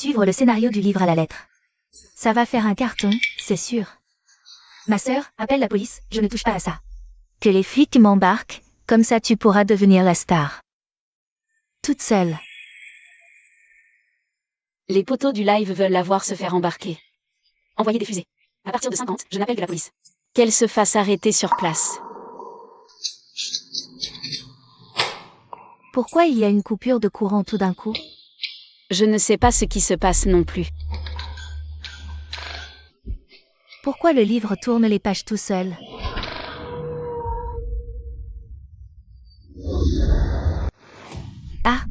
suivre le scénario du livre à la lettre. Ça va faire un carton, c'est sûr. Ma sœur, appelle la police, je ne touche pas à ça. Que les flics m'embarquent, comme ça tu pourras devenir la star. Toute seule. Les poteaux du live veulent la voir se faire embarquer. Envoyer des fusées. À partir de 50, je n'appelle que la police. Qu'elle se fasse arrêter sur place. Pourquoi il y a une coupure de courant tout d'un coup? Je ne sais pas ce qui se passe non plus. Pourquoi le livre tourne les pages tout seul? Ah!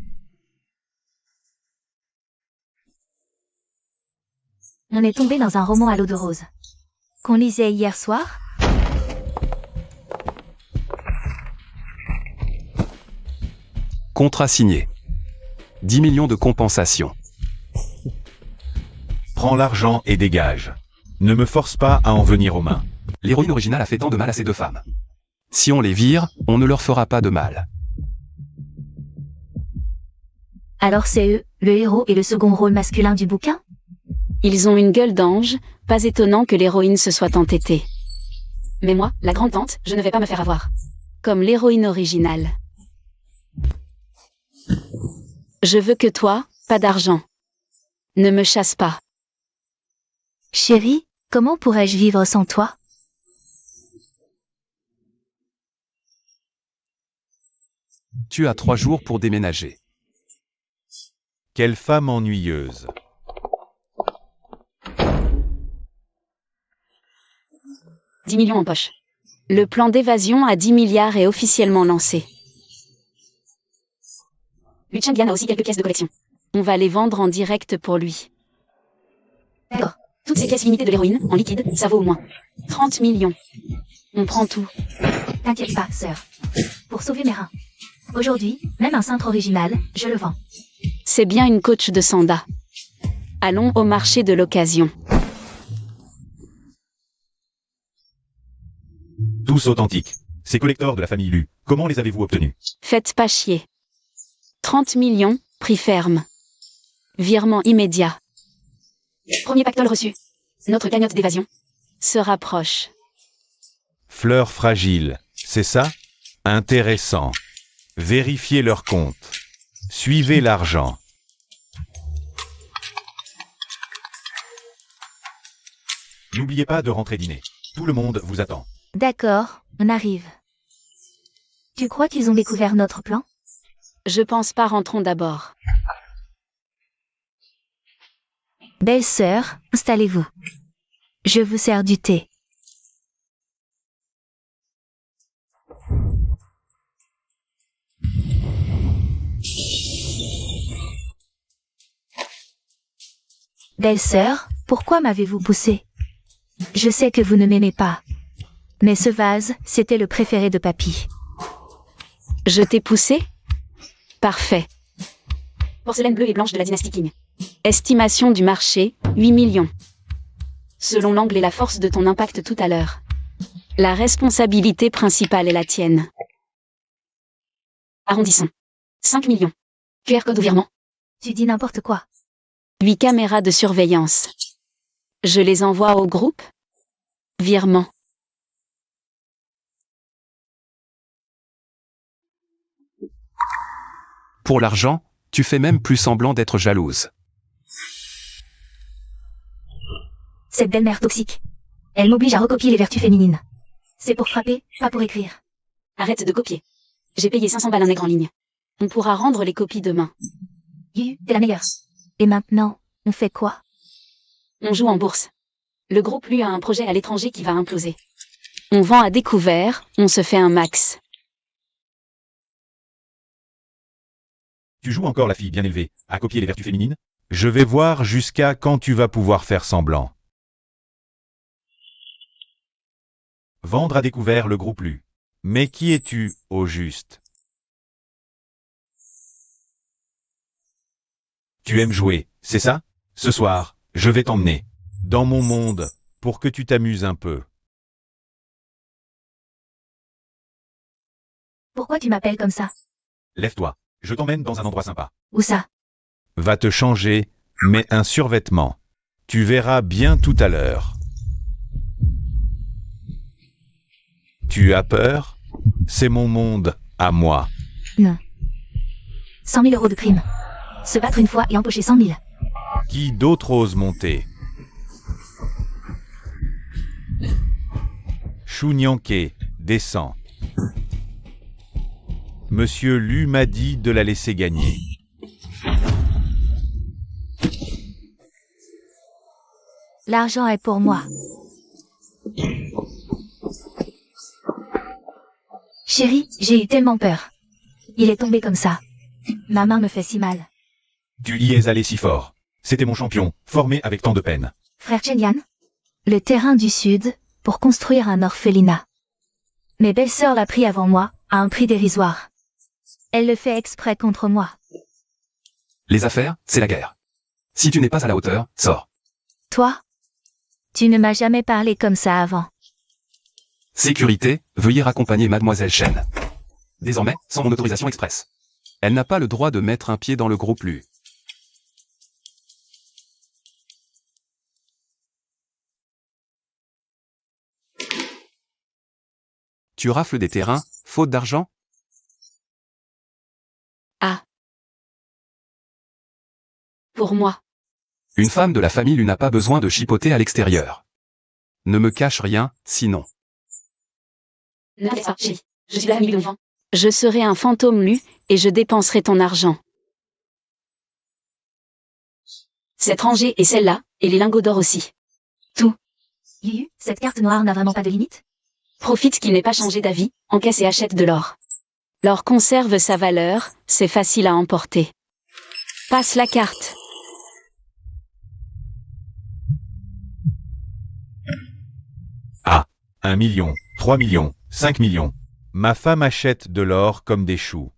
On est tombé dans un roman à l'eau de rose. Qu'on lisait hier soir? Contrat signé. 10 millions de compensation. Prends l'argent et dégage. Ne me force pas à en venir aux mains. L'héroïne originale a fait tant de mal à ces deux femmes. Si on les vire, on ne leur fera pas de mal. Alors c'est eux, le héros et le second rôle masculin du bouquin? Ils ont une gueule d'ange, pas étonnant que l'héroïne se soit entêtée. Mais moi, la grande tante, je ne vais pas me faire avoir. Comme l'héroïne originale. Je veux que toi, pas d'argent. Ne me chasse pas. Chérie, comment pourrais-je vivre sans toi? Tu as 3 jours pour déménager. Quelle femme ennuyeuse. « 10 millions en poche. Le plan d'évasion à 10 milliards est officiellement lancé. Lu Chengyan a aussi quelques pièces de collection. On va les vendre en direct pour lui. D'accord. Toutes ces pièces limitées de l'héroïne, en liquide, ça vaut au moins 30 millions. On prend tout. T'inquiète pas, sœur. Pour sauver mes reins. Aujourd'hui, même un cintre original, je le vends. C'est bien une coach de Sanda. Allons au marché de l'occasion. Tous authentiques. Ces collecteurs de la famille Lu, comment les avez-vous obtenus? Faites pas chier. 30 millions, prix ferme. Virement immédiat. Premier pactole reçu. Notre cagnotte d'évasion se rapproche. Fleurs fragiles, c'est ça? Intéressant. Vérifiez leur compte. Suivez l'argent. N'oubliez pas de rentrer dîner. Tout le monde vous attend. D'accord, on arrive. Tu crois qu'ils ont découvert notre plan? Je pense pas, rentrons d'abord. Belle sœur, installez-vous. Je vous sers du thé. Belle sœur, pourquoi m'avez-vous poussé? Je sais que vous ne m'aimez pas. Mais ce vase, c'était le préféré de papy. Je t'ai poussé? Parfait. Porcelaine bleue et blanche de la dynastie Qing. Estimation du marché, 8 millions. Selon l'angle et la force de ton impact tout à l'heure. La responsabilité principale est la tienne. Arrondissons. 5 millions. QR code ou virement? Tu dis n'importe quoi. 8 caméras de surveillance. Je les envoie au groupe? Virement. Pour l'argent, tu fais même plus semblant d'être jalouse. Cette belle-mère toxique. Elle m'oblige à recopier les vertus féminines. C'est pour frapper, pas pour écrire. Arrête de copier. J'ai payé 500 balles un nègre en ligne. On pourra rendre les copies demain. T'es la meilleure. Et maintenant, on fait quoi? On joue en bourse. Le groupe lui a un projet à l'étranger qui va imploser. On vend à découvert, on se fait un max. Tu joues encore la fille bien élevée, à copier les vertus féminines? Je vais voir jusqu'à quand tu vas pouvoir faire semblant. Vendre à découvert le groupe Lu. Mais qui es-tu, au juste? Tu aimes jouer, c'est ça? Ce soir, je vais t'emmener dans mon monde, pour que tu t'amuses un peu. Pourquoi tu m'appelles comme ça? Lève-toi, je t'emmène dans un endroit sympa. Où ça? Va te changer, Mets un survêtement. Tu verras bien tout à l'heure. Tu as peur? C'est mon monde, à moi. Non. 100 000 euros de prime. Se battre une fois et empocher 100 000. Qui d'autre ose monter? Chou-Nyanké, descends. Monsieur Lu m'a dit de la laisser gagner. L'argent est pour moi. Chérie, j'ai eu tellement peur. Il est tombé comme ça. Ma main me fait si mal. Tu y es allé si fort. C'était mon champion, formé avec tant de peine. Frère Chen-Yan, le terrain du Sud, pour construire un orphelinat. Mes belles-sœurs l'a pris avant moi, à un prix dérisoire. Elle le fait exprès contre moi. Les affaires, c'est la guerre. Si tu n'es pas à la hauteur, sors. Toi? Tu ne m'as jamais parlé comme ça avant. Sécurité, veuillez raccompagner Mademoiselle Chen. Désormais, sans mon autorisation expresse. Elle n'a pas le droit de mettre un pied dans le groupe Lu. Tu rafles des terrains, faute d'argent? Ah. Pour moi. Une femme de la famille Lu n'a pas besoin de chipoter à l'extérieur. Ne me cache rien, sinon. Ne laisse pas, chérie. Je suis la famille Lu. Je serai un fantôme Lu, et je dépenserai ton argent. Cette rangée et celle-là, et les lingots d'or aussi. Tout. Yu, cette carte noire n'a vraiment pas de limite? Profite qu'il n'ait pas changé d'avis, encaisse et achète de l'or. L'or conserve sa valeur, c'est facile à emporter. Passe la carte. Ah, 1 million, 3 millions, 5 millions. Ma femme achète de l'or comme des choux.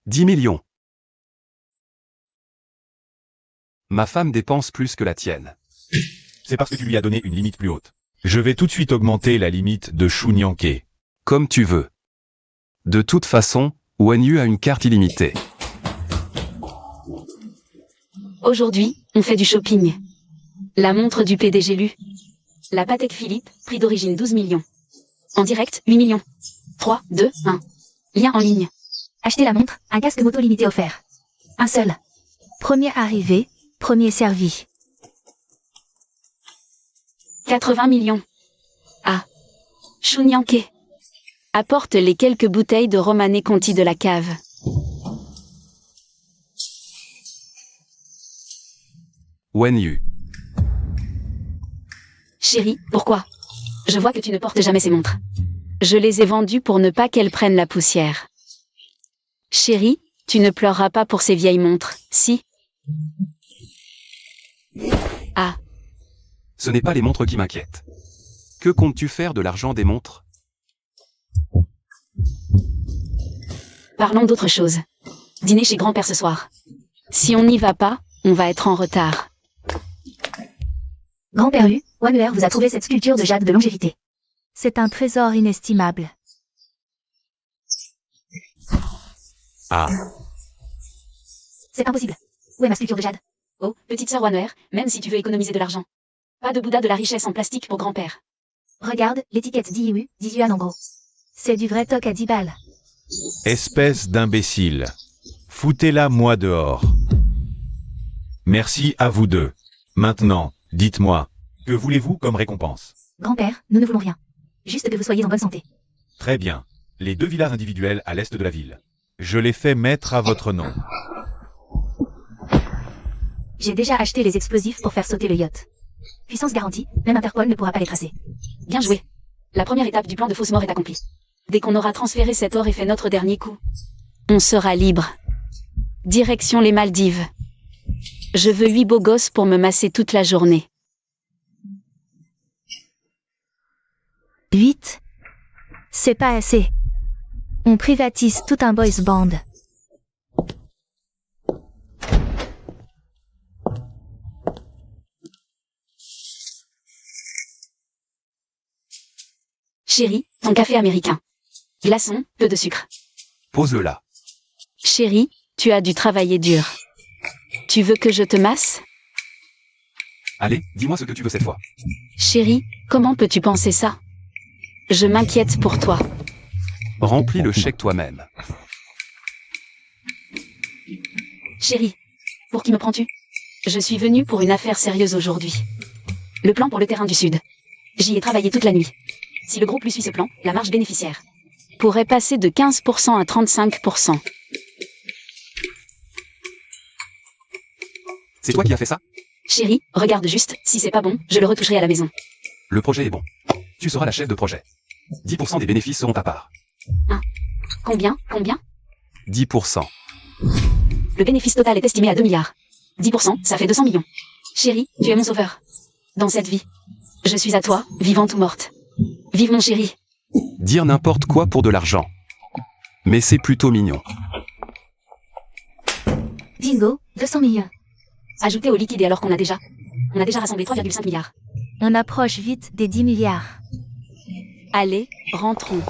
10 millions. Ma femme dépense plus que la tienne. C'est parce que tu lui as donné une limite plus haute. Je vais tout de suite augmenter la limite de Chou-Nyanké. Comme tu veux. De toute façon, Wen Yu a une carte illimitée. Aujourd'hui, on fait du shopping. La montre du PDG Lu. La Patek Philippe, prix d'origine 12 millions. En direct, 8 millions. 3, 2, 1. Lien en ligne. Achetez la montre, un casque moto limité offert. Un seul. Premier arrivé, premier servi. 80 millions. Ah. Chou-Nyanké. Apporte les quelques bouteilles de Romanée Conti de la cave. Wen Yu. Chérie, pourquoi? Je vois que tu ne portes jamais ces montres. Je les ai vendues pour ne pas qu'elles prennent la poussière. Chérie, tu ne pleureras pas pour ces vieilles montres, si? Ah. Ce n'est pas les montres qui m'inquiètent. Que comptes-tu faire de l'argent des montres? Parlons d'autre chose. Dîner chez grand-père ce soir. Si on n'y va pas, on va être en retard. Grand-père Lu, Wan vous a trouvé cette sculpture de jade de longévité. C'est un trésor inestimable. Ah, C'est impossible. Où est ma sculpture de jade? Oh, petite sœur Wanner, même si tu veux économiser de l'argent. Pas de Bouddha de la richesse en plastique pour grand-père. Regarde, l'étiquette dit Yu, 10 yuan en gros. C'est du vrai toc à 10 balles. espèce d'imbécile. Foutez-la moi dehors. Merci à vous deux. Maintenant, dites-moi, que voulez-vous comme récompense? Grand-père, nous ne voulons rien. Juste que vous soyez en bonne santé. Très bien. Les 2 villas individuelles à l'est de la ville. Je les fais mettre à votre nom. J'ai déjà acheté les explosifs pour faire sauter le yacht. Puissance garantie, même Interpol ne pourra pas les tracer. Bien joué. La première étape du plan de fausse mort est accomplie. Dès qu'on aura transféré cet or et fait notre dernier coup, on sera libre. Direction les Maldives. Je veux 8 beaux gosses pour me masser toute la journée. 8. C'est pas assez. On privatise tout un boys band. Chérie, ton café américain. Glaçon, peu de sucre. Pose-le là. Chérie, tu as dû travailler dur. Tu veux que je te masse? Allez, dis-moi ce que tu veux cette fois. Chérie, comment peux-tu penser ça? Je m'inquiète pour toi. Remplis le chèque toi-même. Chérie, pour qui me prends-tu? Je suis venue pour une affaire sérieuse aujourd'hui. Le plan pour le terrain du Sud. J'y ai travaillé toute la nuit. Si le groupe lui suit ce plan, la marge bénéficiaire pourrait passer de 15% à 35%. C'est toi qui as fait ça? Chérie, regarde juste, si c'est pas bon, je le retoucherai à la maison. Le projet est bon. Tu seras la chef de projet. 10% des bénéfices seront à part. Combien? 10%. Le bénéfice total est estimé à 2 milliards. 10%, ça fait 200 millions. Chérie, tu es mon sauveur. Dans cette vie, je suis à toi, vivante ou morte. Vive mon chéri. Dire n'importe quoi pour de l'argent. Mais c'est plutôt mignon. Bingo, 200 millions. Ajouté au liquide et alors qu'on a déjà rassemblé 3,5 milliards. On approche vite des 10 milliards. Allez, rentrons.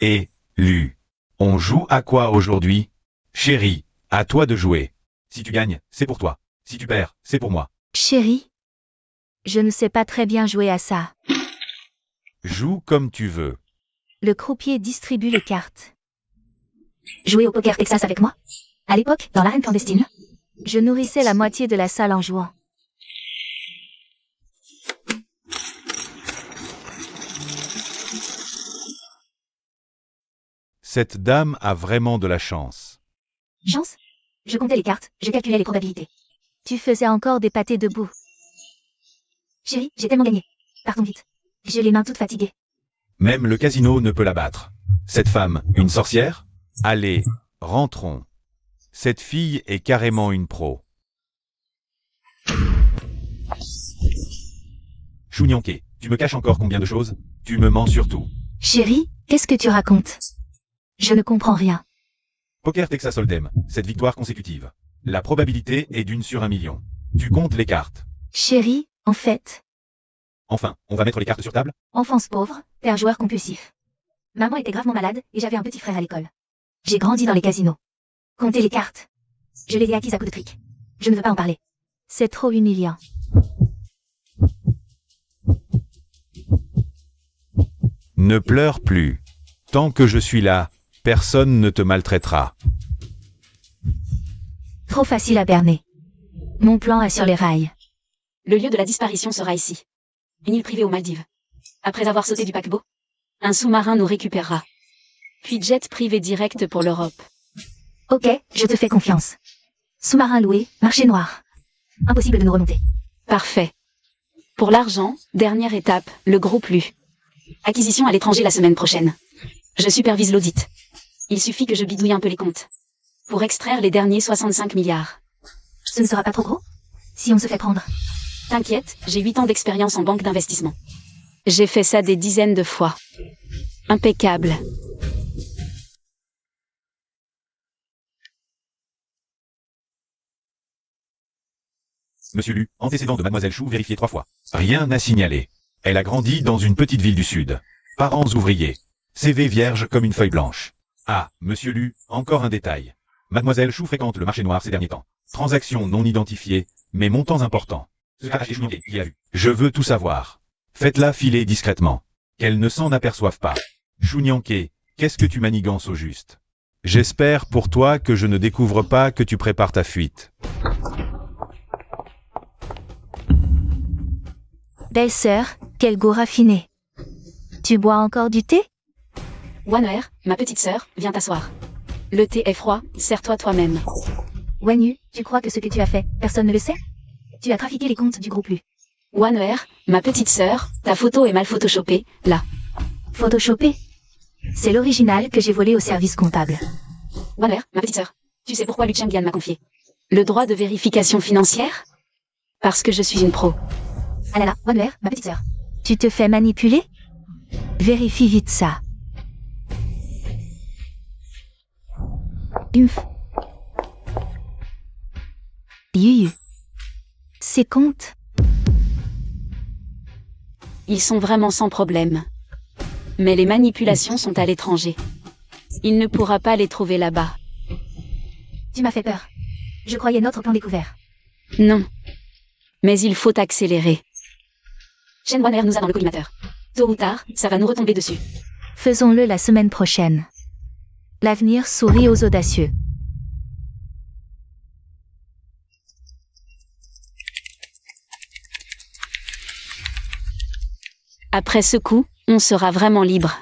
Et, Lu. On joue à quoi aujourd'hui? Chérie, à toi de jouer. Si tu gagnes, c'est pour toi. Si tu perds, c'est pour moi. Chérie, je ne sais pas très bien jouer à ça. Joue comme tu veux. Le croupier distribue les cartes. Jouer au poker Texas avec moi? À l'époque, dans l'arène clandestine. Je nourrissais la moitié de la salle en jouant. Cette dame a vraiment de la chance. Chance? Je comptais les cartes, je calculais les probabilités. Tu faisais encore des pâtés debout. Chérie, j'ai tellement gagné. Partons vite. J'ai les mains toutes fatiguées. Même le casino ne peut la battre. Cette femme, une sorcière? Allez, rentrons. Cette fille est carrément une pro. Chounyanké, tu me caches encore combien de choses? Tu me mens surtout. Chérie, qu'est-ce que tu racontes? Je ne comprends rien. Poker Texas Hold'em, cette victoire consécutive. La probabilité est d'1 sur 1 million. Tu comptes les cartes. Chérie, en fait, Enfin, on va mettre les cartes sur table? enfance pauvre, père joueur compulsif. Maman était gravement malade et j'avais un petit frère à l'école. J'ai grandi dans les casinos. Comptez les cartes. Je les ai acquises à coups de trick. Je ne veux pas en parler. C'est trop humiliant. Ne pleure plus. Tant que je suis là, personne ne te maltraitera. Trop facile à berner. Mon plan est sur les rails. Le lieu de la disparition sera ici. Une île privée aux Maldives. Après avoir sauté du paquebot, un sous-marin nous récupérera. Puis jet privé direct pour l'Europe. Ok, je te fais confiance. Sous-marin loué, marché noir. Impossible de nous remonter. Parfait. Pour l'argent, dernière étape, le groupe Lu. Acquisition à l'étranger la semaine prochaine. Je supervise l'audit. Il suffit que je bidouille un peu les comptes. Pour extraire les derniers 65 milliards. Ce ne sera pas trop gros? Si on se fait prendre. T'inquiète, j'ai 8 ans d'expérience en banque d'investissement. J'ai fait ça des dizaines de fois. Impeccable. Monsieur Lu, antécédent de Mademoiselle Chou vérifié 3 fois. Rien à signaler. Elle a grandi dans une petite ville du Sud. Parents ouvriers. CV vierge comme une feuille blanche. Ah, Monsieur Lu, encore un détail. Mademoiselle Chou fréquente le marché noir ces derniers temps. Transactions non identifiées, mais montants importants. Je veux tout savoir. Faites-la filer discrètement. Qu'elle ne s'en aperçoive pas. Chounyanké, qu'est-ce que tu manigances au juste? J'espère pour toi que je ne découvre pas que tu prépares ta fuite. Belle-sœur, quel goût raffiné. Tu bois encore du thé? Wanner, ma petite sœur, viens t'asseoir. Le thé est froid, sers-toi toi-même. Wanyu, tu crois que ce que tu as fait, personne ne le sait? Tu as trafiqué les comptes du groupe Lu. Wanner, ma petite sœur, ta photo est mal photoshopée, là. Photoshopé? C'est l'original que j'ai volé au service comptable. Wanner, ma petite sœur, tu sais pourquoi Lu Chengyan m'a confié le droit de vérification financière? Parce que je suis une pro. Ah là là, Wanner, ma petite sœur. Tu te fais manipuler? Vérifie vite ça. Umph. Yuyu. Ces comptes? Ils sont vraiment sans problème. Mais les manipulations sont à l'étranger. Il ne pourra pas les trouver là-bas. Tu m'as fait peur. Je croyais notre plan découvert. Non. Mais il faut accélérer. Shen Wanner nous a dans le collimateur. Tôt ou tard, ça va nous retomber dessus. Faisons-le la semaine prochaine. L'avenir sourit aux audacieux. Après ce coup, on sera vraiment libre.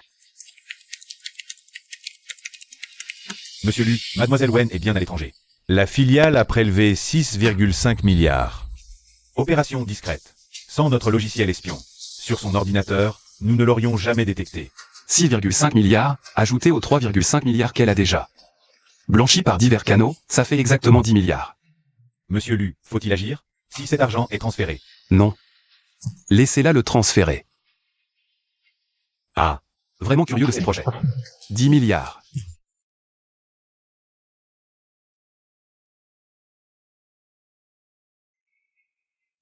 Monsieur Lu, Mademoiselle Wen est bien à l'étranger. La filiale a prélevé 6,5 milliards. Opération discrète. Sans notre logiciel espion. Sur son ordinateur, nous ne l'aurions jamais détecté. 6,5 milliards, ajouté aux 3,5 milliards qu'elle a déjà. Blanchi par divers canaux, ça fait exactement 10 milliards. Monsieur Lu, faut-il agir? Si cet argent est transféré. Non. Laissez-la le transférer. Ah. Vraiment curieux de ces projets. 10 milliards.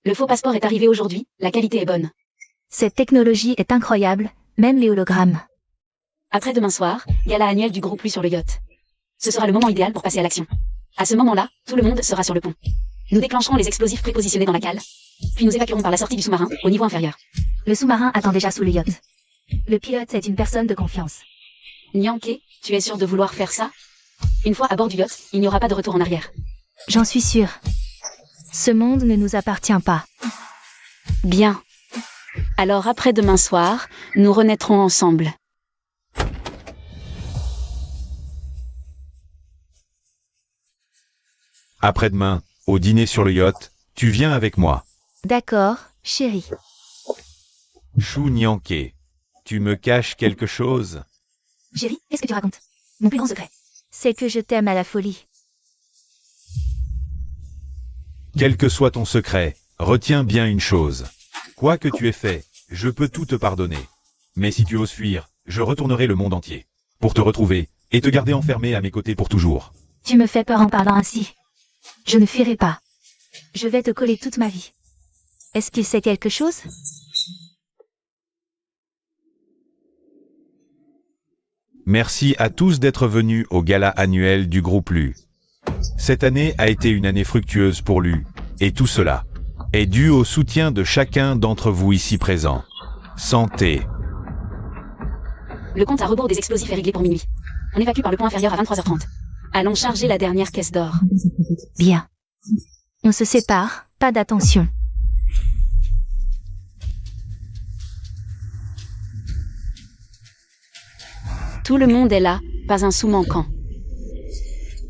Le faux passeport est arrivé aujourd'hui, la qualité est bonne. Cette technologie est incroyable, même les hologrammes. Après demain soir, gala annuel du groupe Lu sur le yacht. Ce sera le moment idéal pour passer à l'action. À ce moment-là, tout le monde sera sur le pont. Nous déclencherons les explosifs prépositionnés dans la cale, puis nous évacuerons par la sortie du sous-marin, au niveau inférieur. Le sous-marin attend déjà sous le yacht. Le pilote est une personne de confiance. Nyanke, tu es sûr de vouloir faire ça? Une fois à bord du yacht, il n'y aura pas de retour en arrière. J'en suis sûre. Ce monde ne nous appartient pas. Bien. Alors après demain soir, nous renaîtrons ensemble. Après-demain, au dîner sur le yacht, tu viens avec moi. D'accord, chérie. Chou Nyanke, tu me caches quelque chose? Chérie, qu'est-ce que tu racontes? Mon plus grand secret. C'est que je t'aime à la folie. Quel que soit ton secret, retiens bien une chose. Quoi que tu aies fait, je peux tout te pardonner. Mais si tu oses fuir, je retournerai le monde entier. Pour te retrouver, et te garder enfermé à mes côtés pour toujours. Tu me fais peur en parlant ainsi. Je ne fuirai pas. Je vais te coller toute ma vie. Est-ce qu'il sait quelque chose? Merci à tous d'être venus au gala annuel du groupe Lu. Cette année a été une année fructueuse pour Lu, et tout cela est dû au soutien de chacun d'entre vous ici présents. Santé. Le compte à rebours des explosifs est réglé pour minuit. On évacue par le pont inférieur à 23h30. Allons charger la dernière caisse d'or. Bien. On se sépare, pas d'attention. Tout le monde est là, pas un sou manquant.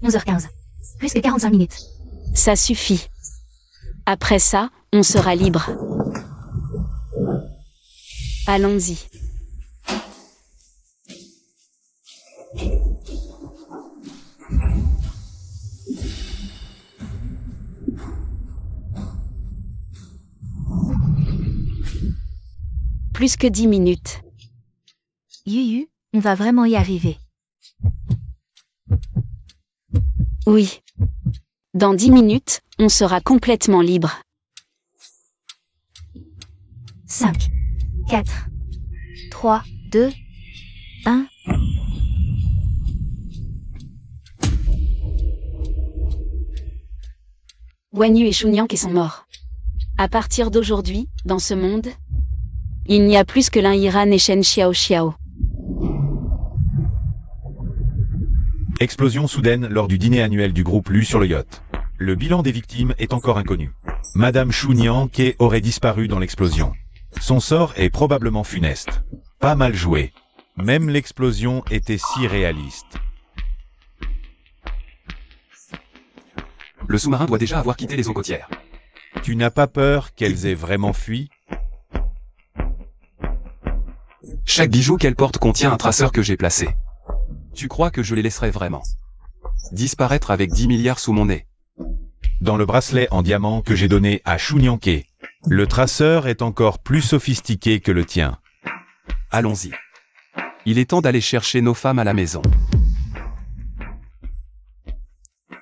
11h15. Plus que 45 minutes. Ça suffit. Après ça, on sera libre. Allons-y. Plus que 10 minutes. Yuyu, on va vraiment y arriver. Oui. Dans 10 minutes, on sera complètement libre. 5, 4, 3, 2, 1. Wanyu et Chunyanke sont morts. À partir d'aujourd'hui, dans ce monde, il n'y a plus que l'un Iran et Shen Xiao Xiao. Explosion soudaine lors du dîner annuel du groupe Lu sur le yacht. Le bilan des victimes est encore inconnu. Madame Chou Nyanke aurait disparu dans l'explosion. Son sort est probablement funeste. Pas mal joué. Même l'explosion était si réaliste. Le sous-marin doit déjà avoir quitté les eaux côtières. Tu n'as pas peur qu'elles aient vraiment fui? Chaque bijou qu'elle porte contient un traceur que j'ai placé. Tu crois que je les laisserai vraiment disparaître avec 10 milliards sous mon nez? Dans le bracelet en diamant que j'ai donné à Chou Nyanke, le traceur est encore plus sophistiqué que le tien. Allons-y. Il est temps d'aller chercher nos femmes à la maison.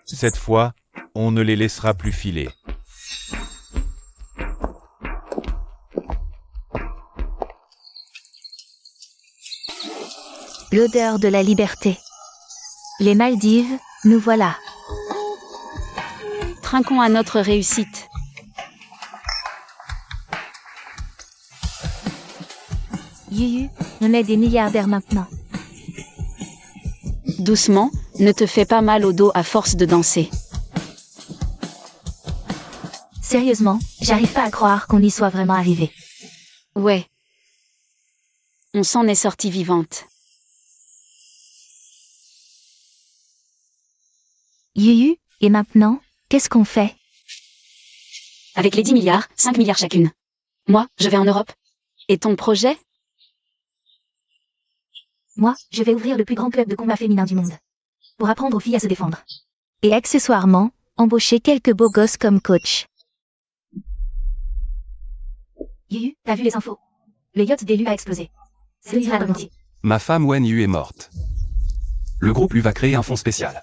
Cette fois, on ne les laissera plus filer. L'odeur de la liberté. Les Maldives, nous voilà. Trinquons à notre réussite. Yuyu, on est des milliardaires maintenant. Doucement, ne te fais pas mal au dos à force de danser. Sérieusement, j'arrive pas à croire qu'on y soit vraiment arrivé. Ouais. On s'en est sorti vivante. Yuyu, et maintenant, qu'est-ce qu'on fait? Avec les 10 milliards, 5 milliards chacune. Moi, je vais en Europe. Et ton projet? Moi, je vais ouvrir le plus grand club de combat féminin du monde. Pour apprendre aux filles à se défendre. Et accessoirement, embaucher quelques beaux gosses comme coach. Yuyu, t'as vu les infos? Le yacht d'Elu a explosé. C'est le Irak entier. Ma femme Wen Yu est morte. Le groupe Lu va créer un fonds spécial.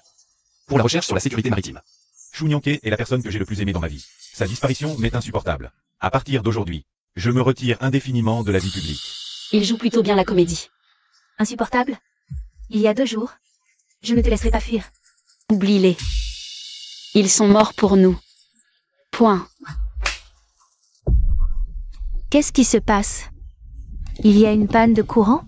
Pour la recherche sur la sécurité maritime. Shu Nyanke est la personne que j'ai le plus aimée dans ma vie. Sa disparition m'est insupportable. À partir d'aujourd'hui, je me retire indéfiniment de la vie publique. Il joue plutôt bien la comédie. Insupportable? Il y a 2 jours. Je ne te laisserai pas fuir. Oublie-les. Ils sont morts pour nous. Point. Qu'est-ce qui se passe? Il y a une panne de courant?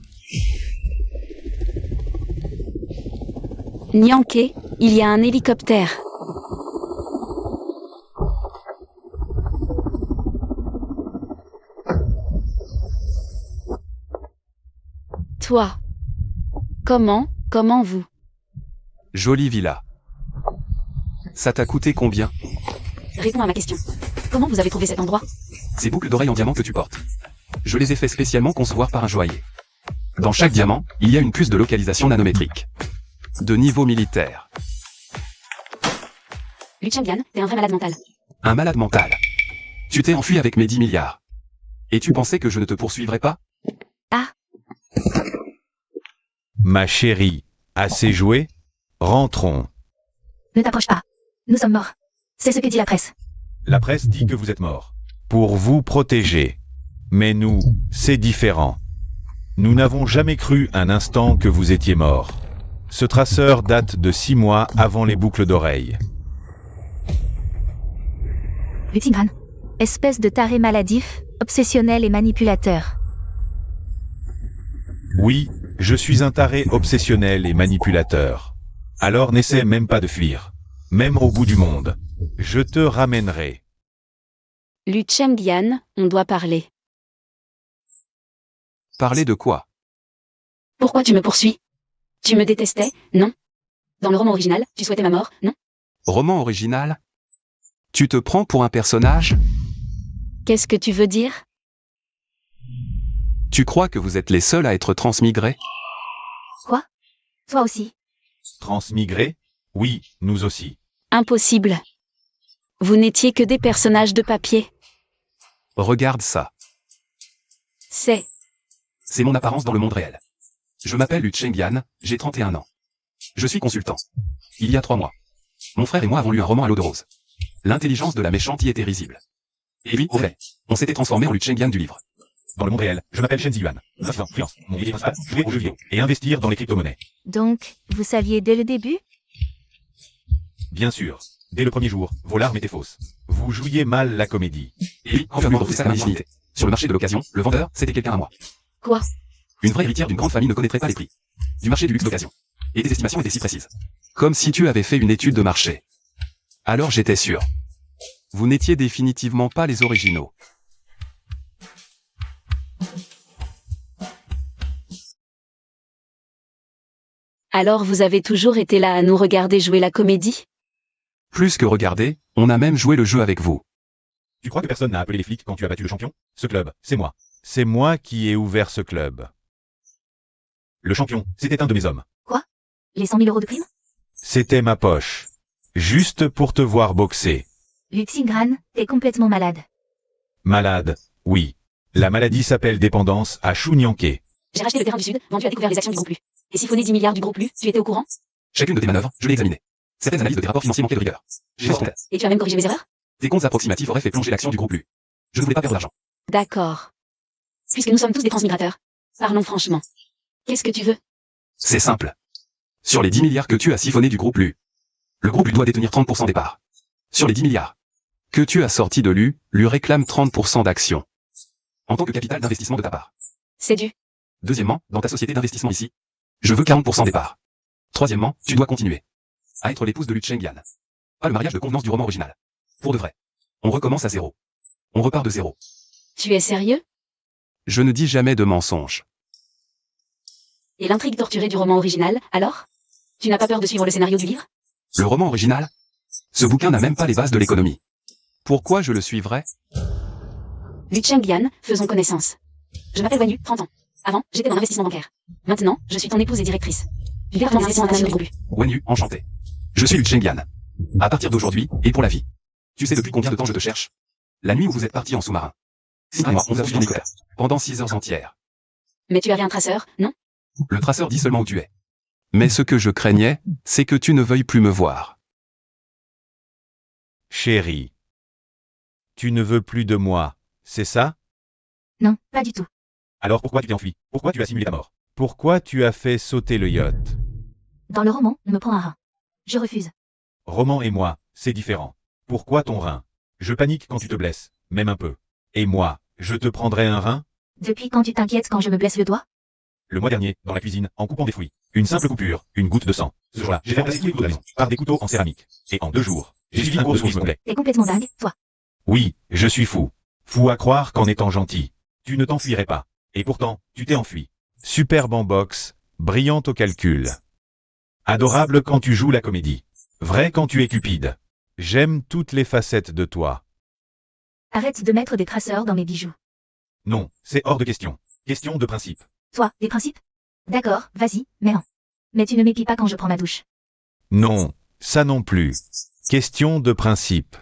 Nyanke, il y a un hélicoptère. Toi. Comment vous? Jolie villa. Ça t'a coûté combien? Réponds à ma question. Comment vous avez trouvé cet endroit? Ces boucles d'oreilles en diamant que tu portes. Je les ai fait spécialement concevoir par un joaillier. Dans chaque diamant, il y a une puce de localisation nanométrique. De niveau militaire. Lu Chengyan, t'es un vrai malade mental. Un malade mental. Tu t'es enfui avec mes 10 milliards. Et tu pensais que je ne te poursuivrais pas? Ma chérie, assez joué? Rentrons. Ne t'approche pas. Nous sommes morts. C'est ce que dit la presse. La presse dit que vous êtes mort. Pour vous protéger. Mais nous, c'est différent. Nous n'avons jamais cru un instant que vous étiez mort. Ce traceur date de 6 mois avant les boucles d'oreilles. Lutigran. Espèce de taré maladif, obsessionnel et manipulateur. Oui, je suis un taré obsessionnel et manipulateur. Alors n'essaie même pas de fuir. Même au bout du monde. Je te ramènerai. Lu Chengyan, on doit parler. Parler de quoi? Pourquoi tu me poursuis? Tu me détestais, non? Dans le roman original, tu souhaitais ma mort, non? Roman original? Tu te prends pour un personnage? Qu'est-ce que tu veux dire? Tu crois que vous êtes les seuls à être transmigrés? Quoi? Toi aussi. Transmigré? Oui, nous aussi. Impossible. Vous n'étiez que des personnages de papier. Regarde ça. C'est mon apparence dans le monde réel. Je m'appelle Lu Chengyan, j'ai 31 ans. Je suis consultant. Il y a 3 mois. Mon frère et moi avons lu un roman à l'eau de rose. L'intelligence de la méchante y était risible. Et oui, au fait, on s'était transformé en Lu Chengyan du livre. Dans le monde réel, je m'appelle Shen Ziyuan. 9 ans, freelance. Mon métier principal, jouer aux jeux vidéo et investir dans les crypto-monnaies. Donc, vous saviez dès le début? Bien sûr. Dès le premier jour, vos larmes étaient fausses. Vous jouiez mal la comédie. Et oui, enfin, c'est ça ma dignité. Sur le marché de l'occasion, le vendeur, c'était quelqu'un à moi. Quoi? Une vraie héritière d'une grande famille ne connaîtrait pas les prix du marché du luxe d'occasion. Et tes estimations étaient si précises. Comme si tu avais fait une étude de marché. Alors j'étais sûr. Vous n'étiez définitivement pas les originaux. Alors vous avez toujours été là à nous regarder jouer la comédie? Plus que regarder, on a même joué le jeu avec vous. Tu crois que personne n'a appelé les flics quand tu as battu le champion? Ce club, c'est moi. C'est moi qui ai ouvert ce club. Le champion, c'était un de mes hommes. Les 100 000 € de prime? C'était ma poche. Juste pour te voir boxer. Lutigran, t'es complètement malade. Malade, oui. La maladie s'appelle dépendance à Shu Nyanke. J'ai racheté le terrain du Sud, vendu à découvert les actions du groupe Lu. Et siphonné 10 milliards du groupe Lu, tu étais au courant? Chacune de tes manœuvres, je l'ai examinée. Certaines analyses de tes rapports financiers manquaient de rigueur. J'ai fait en tête. Et tu as même corrigé mes erreurs? Tes comptes approximatifs auraient fait plonger l'action du groupe Lu. Je ne voulais pas perdre d'argent. D'accord. Puisque nous sommes tous des transmigrateurs. Parlons franchement. Qu'est-ce que tu veux? C'est simple. Sur les 10 milliards que tu as siphonnés du groupe LU, le groupe LU doit détenir 30% des parts. Sur les 10 milliards que tu as sortis de LU réclame 30% d'actions. En tant que capital d'investissement de ta part. C'est dû. Deuxièmement, dans ta société d'investissement ici, je veux 40% des parts. Troisièmement, tu dois continuer à être l'épouse de Lu Chengyan. Pas le mariage de convenance du roman original. Pour de vrai. On recommence à zéro. On repart de zéro. Tu es sérieux? Je ne dis jamais de mensonges. Et l'intrigue torturée du roman original, alors? Tu n'as pas peur de suivre le scénario du livre? Le roman original? Ce bouquin n'a même pas les bases de l'économie. Pourquoi je le suivrais? Lu Chengyan, faisons connaissance. Je m'appelle Wan Yu, 30 ans. Avant, j'étais dans l'investissement bancaire. Maintenant, je suis ton épouse et directrice. Tu gères ton investissement international du groupe LU. Wan Yu, enchanté. Je suis Lu Chengyan. À partir d'aujourd'hui, et pour la vie. Tu sais depuis combien de temps je te cherche? La nuit où vous êtes partis en sous-marin. Simon et moi, on vous a suivi en hélicoptère. Pendant 6 heures entières. Mais tu avais un traceur, non? Le traceur dit seulement où tu es. Mais ce que je craignais, c'est que tu ne veuilles plus me voir. Chérie. Tu ne veux plus de moi, c'est ça? Non, pas du tout. Alors pourquoi tu t'es enfui? Pourquoi tu as simulé ta mort? Pourquoi tu as fait sauter le yacht? Dans le roman, on me prend un rein. Je refuse. Roman et moi, c'est différent. Pourquoi ton rein? Je panique quand tu te blesses, même un peu. Et moi, je te prendrai un rein? Depuis quand tu t'inquiètes quand je me blesse le doigt? Le mois dernier, dans la cuisine, en coupant des fruits. Une simple coupure, une goutte de sang. Ce jour-là, j'ai fait passer tous les couteaux de la maison, par des couteaux en céramique. Et en 2 jours, j'ai suivi un cours de survie complet. T'es complètement dingue, toi. Oui, je suis fou. Fou à croire qu'en étant gentil, tu ne t'enfuirais pas. Et pourtant, tu t'es enfui. Superbe en boxe, brillante au calcul. Adorable quand tu joues la comédie. Vrai quand tu es cupide. J'aime toutes les facettes de toi. Arrête de mettre des traceurs dans mes bijoux. Non, c'est hors de question. Question de principe. Toi, des principes? D'accord, vas-y, mais non. Mais tu ne m'épies pas quand je prends ma douche. Non, ça non plus. Question de principe.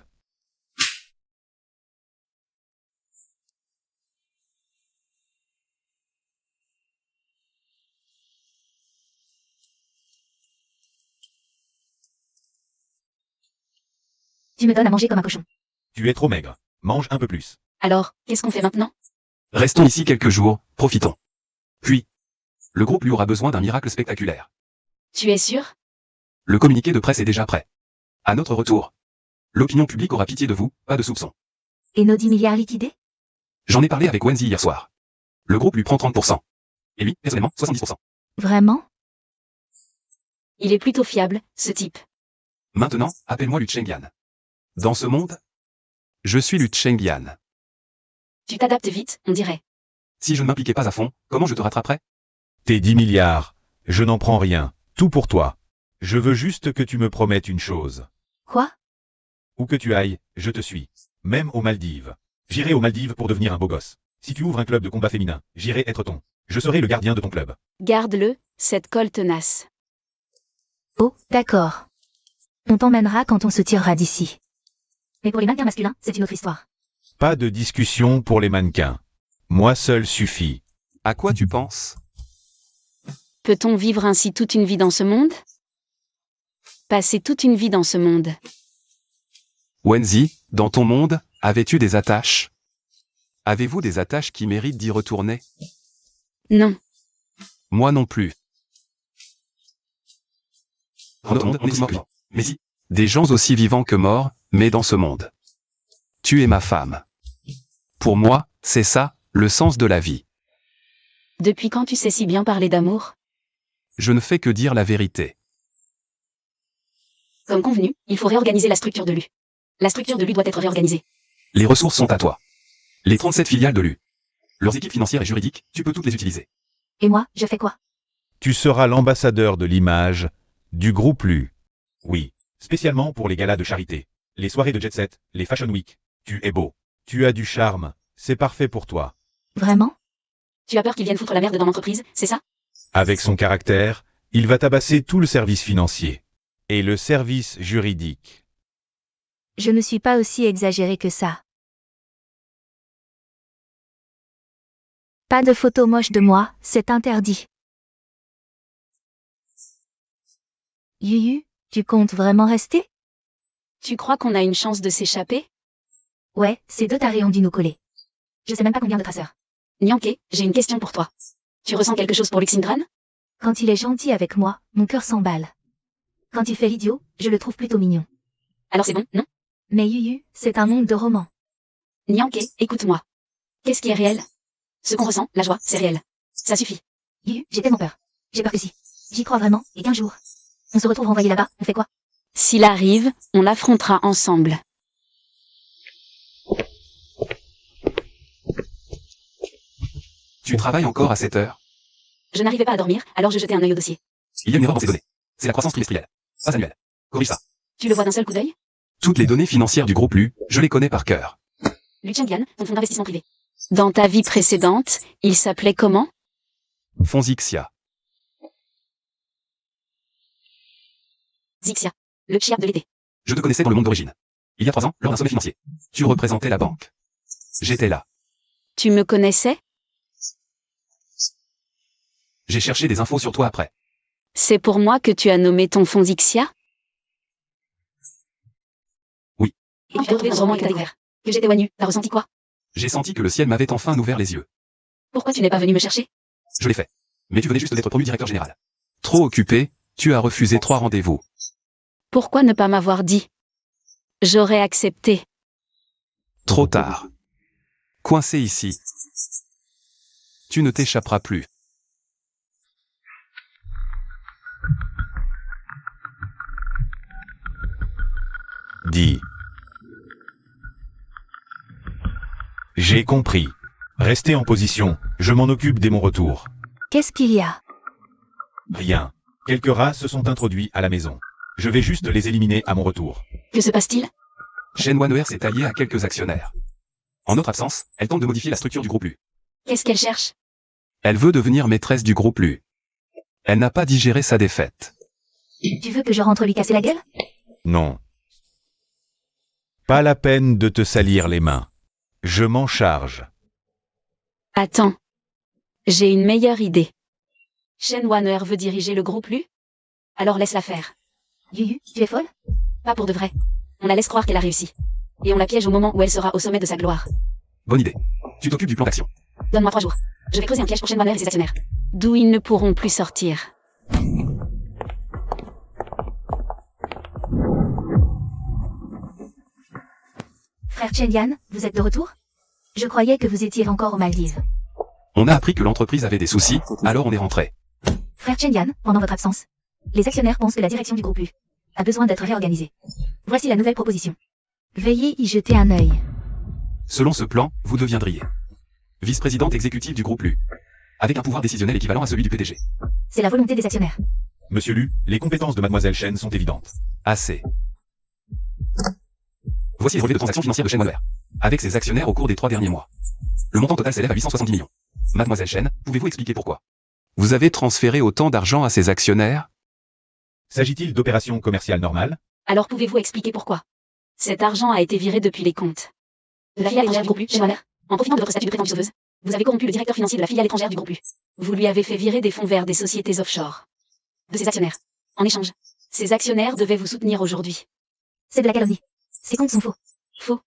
Tu me donnes à manger comme un cochon. Tu es trop maigre. Mange un peu plus. Alors, qu'est-ce qu'on fait maintenant? Restons ici quelques jours, profitons. Puis, le groupe lui aura besoin d'un miracle spectaculaire. Tu es sûr? Le communiqué de presse est déjà prêt. À notre retour, l'opinion publique aura pitié de vous, pas de soupçons. Et nos 10 milliards liquidés? J'en ai parlé avec Wenzi hier soir. Le groupe lui prend 30%. Et lui, personnellement, 70%. Vraiment? Il est plutôt fiable, ce type. Maintenant, appelle-moi Lu Chengyan. Dans ce monde, je suis Lu Chengyan. Tu t'adaptes vite, on dirait. Si je ne m'impliquais pas à fond, comment je te rattraperais? Tes 10 milliards. Je n'en prends rien. Tout pour toi. Je veux juste que tu me promettes une chose. Quoi? Où que tu ailles, je te suis. Même aux Maldives. J'irai aux Maldives pour devenir un beau gosse. Si tu ouvres un club de combat féminin, j'irai être ton. Je serai le gardien de ton club. Garde-le, cette colle tenace. Oh, d'accord. On t'emmènera quand on se tirera d'ici. Mais pour les mannequins masculins, c'est une autre histoire. Pas de discussion pour les mannequins. Moi seul suffit. À quoi tu penses? Peut-on vivre ainsi toute une vie dans ce monde? Passer toute une vie dans ce monde. Wenzi, dans ton monde, avais-tu des attaches? Avez-vous des attaches qui méritent d'y retourner? Non. Moi non plus. Dans notre monde, on est mort. Mais si, des gens aussi vivants que morts, mais dans ce monde. Tu es ma femme. Pour moi, c'est ça, le sens de la vie. Depuis quand tu sais si bien parler d'amour? Je ne fais que dire la vérité. Comme convenu, il faut réorganiser la structure de l'U. La structure de l'U doit être réorganisée. Les ressources sont à toi. Les 37 filiales de l'U. Leurs équipes financières et juridiques, tu peux toutes les utiliser. Et moi, je fais quoi? Tu seras l'ambassadeur de l'image du groupe LU. Oui, spécialement pour les galas de charité, les soirées de jet set, les fashion week. Tu es beau. Tu as du charme. C'est parfait pour toi. Vraiment? Tu as peur qu'il vienne foutre la merde dans l'entreprise, c'est ça? Avec son caractère, il va tabasser tout le service financier. Et le service juridique. Je ne suis pas aussi exagérée que ça. Pas de photos moches de moi, c'est interdit. Yuyu, tu comptes vraiment rester? Tu crois qu'on a une chance de s'échapper? Ouais, ces deux tarés ont dû nous coller. Je sais même pas combien de traceurs. Nyanké, j'ai une question pour toi. Tu ressens quelque chose pour Luxindran? Quand il est gentil avec moi, mon cœur s'emballe. Quand il fait l'idiot, je le trouve plutôt mignon. Alors c'est bon, non? Mais Yuyu, c'est un monde de romans. Nyanké, écoute-moi. Qu'est-ce qui est réel? Ce qu'on ressent, la joie, c'est réel. Ça suffit. Yuyu, j'ai tellement peur. J'ai peur que si. J'y crois vraiment, et qu'un jour, on se retrouve renvoyé là-bas, on fait quoi? S'il arrive, on l'affrontera ensemble. Tu travailles encore à cette heure? Je n'arrivais pas à dormir, alors je jetais un œil au dossier. Il y a une erreur dans ces données. C'est la croissance trimestrielle, pas annuelle. Corrige ça. Tu le vois d'un seul coup d'œil? Toutes les données financières du groupe Lu, je les connais par cœur. Lu Chengyan, ton fonds d'investissement privé. Dans ta vie précédente, il s'appelait comment? Fonzixia. Zixia. Le chiap de l'été. Je te connaissais dans le monde d'origine. Il y a 3 ans, lors d'un sommet financier. Tu représentais la banque. J'étais là. Tu me connaissais? J'ai cherché des infos sur toi après. C'est pour moi que tu as nommé ton fonds Zixia? Oui. Et tu t'es retrouvé dans ce roman et que t'as découvert. Que j'étais Wanyu, t'as ressenti quoi? J'ai senti que le ciel m'avait enfin ouvert les yeux. Pourquoi tu n'es pas venu me chercher? Je l'ai fait. Mais tu venais juste d'être promu directeur général. Trop occupé, tu as refusé 3 rendez-vous. Pourquoi ne pas m'avoir dit? J'aurais accepté. Trop tard. Coincé ici. Tu ne t'échapperas plus. Dis. J'ai compris. Restez en position, je m'en occupe dès mon retour. Qu'est-ce qu'il y a? Rien. Quelques rats se sont introduits à la maison. Je vais juste les éliminer à mon retour. Que se passe-t-il? Shen Wanner s'est alliée à quelques actionnaires. En notre absence, elle tente de modifier la structure du groupe Lu. Qu'est-ce qu'elle cherche? Elle veut devenir maîtresse du groupe Lu. Elle n'a pas digéré sa défaite. Tu veux que je rentre lui casser la gueule? Non. Pas la peine de te salir les mains. Je m'en charge. Attends. J'ai une meilleure idée. Shen Wanner veut diriger le groupe Lu? Alors laisse-la faire. Yuyu, tu es folle? Pas pour de vrai. On la laisse croire qu'elle a réussi. Et on la piège au moment où elle sera au sommet de sa gloire. Bonne idée. Tu t'occupes du plan d'action. Donne-moi 3 jours. Je vais creuser un piège pour Shen Wanner et ses actionnaires. D'où ils ne pourront plus sortir. Frère Chengyan, vous êtes de retour? Je croyais que vous étiez encore aux Maldives. On a appris que l'entreprise avait des soucis, alors on est rentré. Frère Chengyan, pendant votre absence, les actionnaires pensent que la direction du groupe Lu a besoin d'être réorganisée. Voici la nouvelle proposition. Veuillez y jeter un œil. Selon ce plan, vous deviendriez vice-présidente exécutive du groupe Lu, avec un pouvoir décisionnel équivalent à celui du PDG. C'est la volonté des actionnaires. Monsieur Lu, les compétences de Mademoiselle Shen sont évidentes. Assez. Voici les relevés de transactions financières de Shen Wanner, avec ses actionnaires au cours des 3 derniers mois. Le montant total s'élève à 870 millions. Mademoiselle Shen, pouvez-vous expliquer pourquoi? Vous avez transféré autant d'argent à ses actionnaires? S'agit-il d'opérations commerciales normales? Alors pouvez-vous expliquer pourquoi? Cet argent a été viré depuis les comptes de la filiale étrangère du groupe Lu, Shen Wanner. En profitant de votre statut de prétendue sauveuse, vous avez corrompu le directeur financier de la filiale étrangère du groupe Lu. Vous lui avez fait virer des fonds vers des sociétés offshore. De ses actionnaires. En échange, ces actionnaires devaient vous soutenir aujourd'hui. C'est de la calomnie. Ces comptes sont faux. Faux.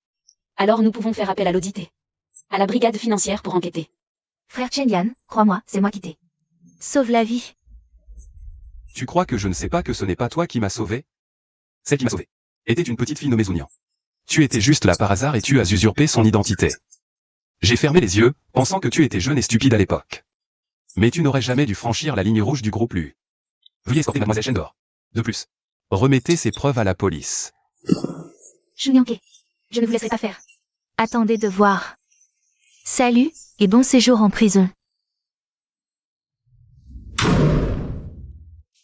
Alors nous pouvons faire appel à l'audité. À la brigade financière pour enquêter. Frère Chengyan, crois-moi, c'est moi qui t'ai. Sauve la vie. Tu crois que je ne sais pas que ce n'est pas toi qui m'as sauvé? Celle qui m'a sauvé était une petite fille nommée Zounian. Tu étais juste là par hasard et tu as usurpé son identité. J'ai fermé les yeux, pensant que tu étais jeune et stupide à l'époque. Mais tu n'aurais jamais dû franchir la ligne rouge du groupe Lu. Veuillez escorter Mademoiselle Shen dehors. De plus, remettez ces preuves à la police. Chunyanke, je ne vous laisserai pas faire. Attendez de voir. Salut, et bon séjour en prison.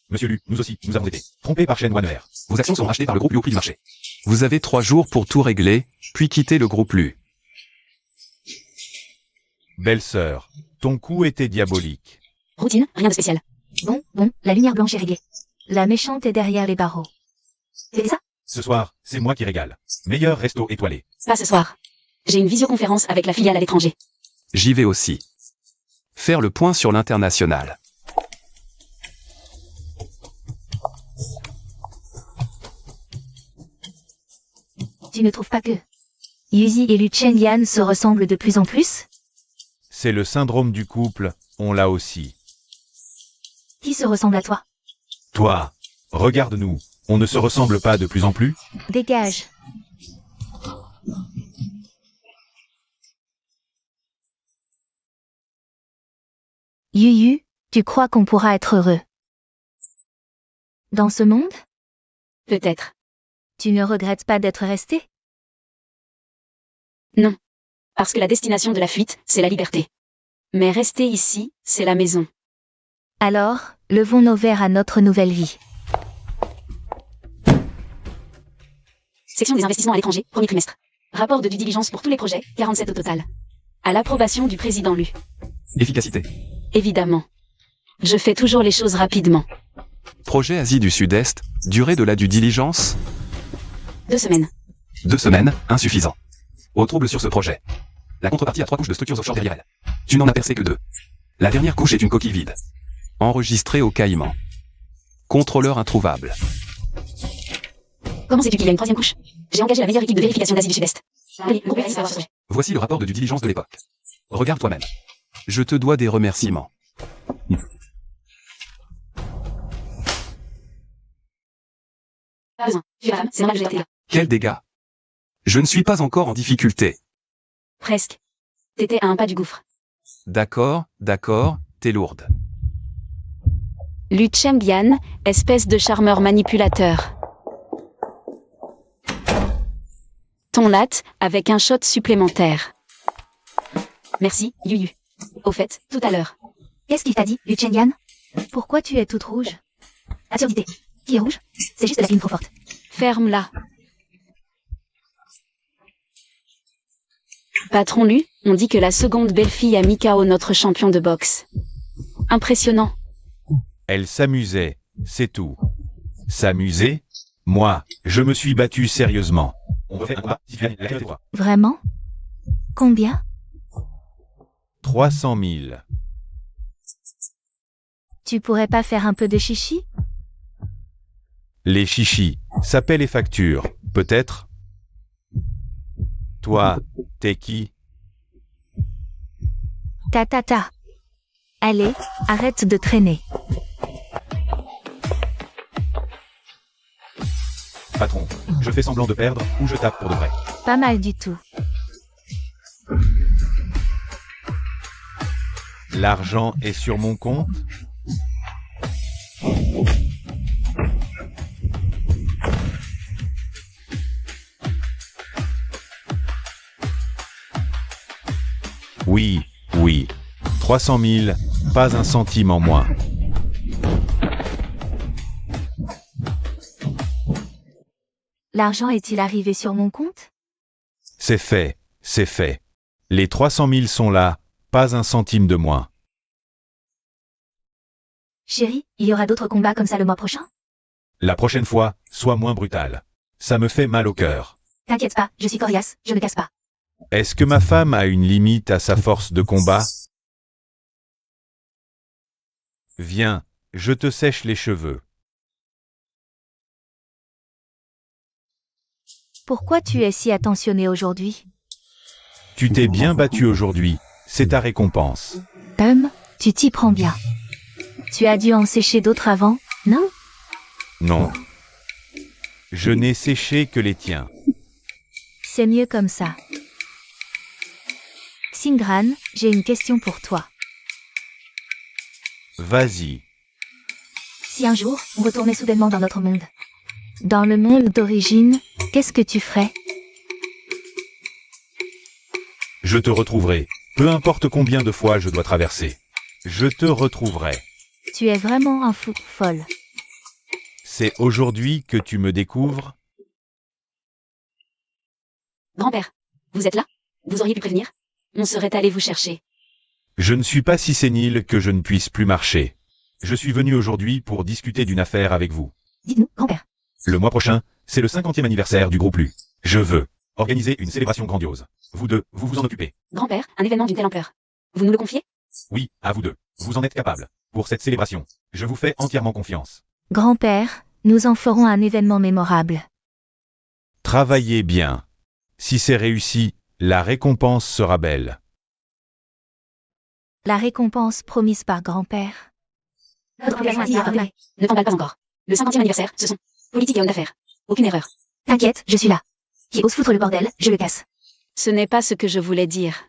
Monsieur Lu, nous aussi, nous avons été trompés par Shen Wanner. Vos actions sont rachetées par le groupe Lu au prix du marché. Vous avez 3 jours pour tout régler, puis quitter le groupe Lu. Belle-sœur, ton coup était diabolique. Routine, rien de spécial. Bon, la lumière blanche est réglée. La méchante est derrière les barreaux. C'est ça? Ce soir, c'est moi qui régale. Meilleur resto étoilé. Pas ce soir. J'ai une visioconférence avec la filiale à l'étranger. J'y vais aussi. Faire le point sur l'international. Tu ne trouves pas que Yuzi et Lu Chengyan se ressemblent de plus en plus? C'est le syndrome du couple, on l'a aussi. Qui se ressemble à toi? Toi, regarde-nous, on ne se ressemble pas de plus en plus? Dégage. Yuyu, tu crois qu'on pourra être heureux dans ce monde? Peut-être. Tu ne regrettes pas d'être resté? Non. Parce que la destination de la fuite, c'est la liberté. Mais rester ici, c'est la maison. Alors, levons nos verres à notre nouvelle vie. Section des investissements à l'étranger, premier trimestre. Rapport de due diligence pour tous les projets, 47 au total. À l'approbation du président Lu. Efficacité. Évidemment. Je fais toujours les choses rapidement. Projet Asie du Sud-Est, durée de la due diligence, 2 semaines. 2 semaines, insuffisant. Au trouble sur ce projet. La contrepartie a 3 couches de structures offshore derrière elle. Tu n'en as percé que 2. La dernière couche est une coquille vide. Enregistrée au Caïman. Contrôleur introuvable. Comment sais-tu qu'il y a une 3e couche? J'ai engagé la meilleure équipe de vérification d'Asie du Sud-Est. Allez, le groupe va voir ce projet. Voici le rapport de due diligence de l'époque. Regarde toi-même. Je te dois des remerciements. Pas besoin. Tu es femme, c'est normal, je vais là. Quels dégâts? Je ne suis pas encore en difficulté. Presque. T'étais à un pas du gouffre. D'accord, t'es lourde. Lu Chengyan, espèce de charmeur manipulateur. Ton latte, avec un shot supplémentaire. Merci, Yuyu. Au fait, tout à l'heure. Qu'est-ce qu'il t'a dit, Lu Chengyan? Pourquoi tu es toute rouge? Absurdité. Qui est rouge? C'est juste la clim trop forte. Ferme-la. Patron Lu, on dit que la seconde belle-fille a mis KO notre champion de boxe. Impressionnant. Elle s'amusait, c'est tout. S'amuser? Moi, je me suis battu sérieusement. On refait un combat, si tu gagnes, la clé est toi. Vraiment? Combien? 300 000. Tu pourrais pas faire un peu de chichi? Les chichis, ça paie les factures, peut-être? Toi, t'es qui? Ta. Allez, arrête de traîner. Patron, je fais semblant de perdre ou je tape pour de vrai. Pas mal du tout. L'argent est sur mon compte? Oui. 300 000, pas un centime en moins. L'argent est-il arrivé sur mon compte? C'est fait. Les 300 000 sont là, pas un centime de moins. Chérie, il y aura d'autres combats comme ça le mois prochain? La prochaine fois, sois moins brutal. Ça me fait mal au cœur. T'inquiète pas, je suis coriace, je ne casse pas. Est-ce que ma femme a une limite à sa force de combat? Viens, je te sèche les cheveux. Pourquoi tu es si attentionné aujourd'hui? Tu t'es bien battu aujourd'hui, c'est ta récompense. Tu t'y prends bien. Tu as dû en sécher d'autres avant, non? Non. Je n'ai séché que les tiens. C'est mieux comme ça. Xingran, j'ai une question pour toi. Vas-y. Si un jour, on retournait soudainement dans notre monde, dans le monde d'origine, qu'est-ce que tu ferais? Je te retrouverai, peu importe combien de fois je dois traverser. Je te retrouverai. Tu es vraiment un fou folle. C'est aujourd'hui que tu me découvres? Grand-père, vous êtes là? Vous auriez pu prévenir? On serait allé vous chercher. Je ne suis pas si sénile que je ne puisse plus marcher. Je suis venu aujourd'hui pour discuter d'une affaire avec vous. Dites-nous, grand-père. Le mois prochain, c'est le 50e anniversaire du groupe Lu. Je veux organiser une célébration grandiose. Vous deux, vous vous en occupez. Grand-père, un événement d'une telle ampleur. Vous nous le confiez? Oui, à vous deux. Vous en êtes capables. Pour cette célébration, je vous fais entièrement confiance. Grand-père, nous en ferons un événement mémorable. Travaillez bien. Si c'est réussi, la récompense sera belle. La récompense promise par grand-père. Votre engagement a signé à René. Ne t'emballe pas encore. Le 50e anniversaire, ce sont politique et homme d'affaires. Aucune erreur. T'inquiète, je suis là. Qui ose foutre le bordel, je le casse. Ce n'est pas ce que je voulais dire.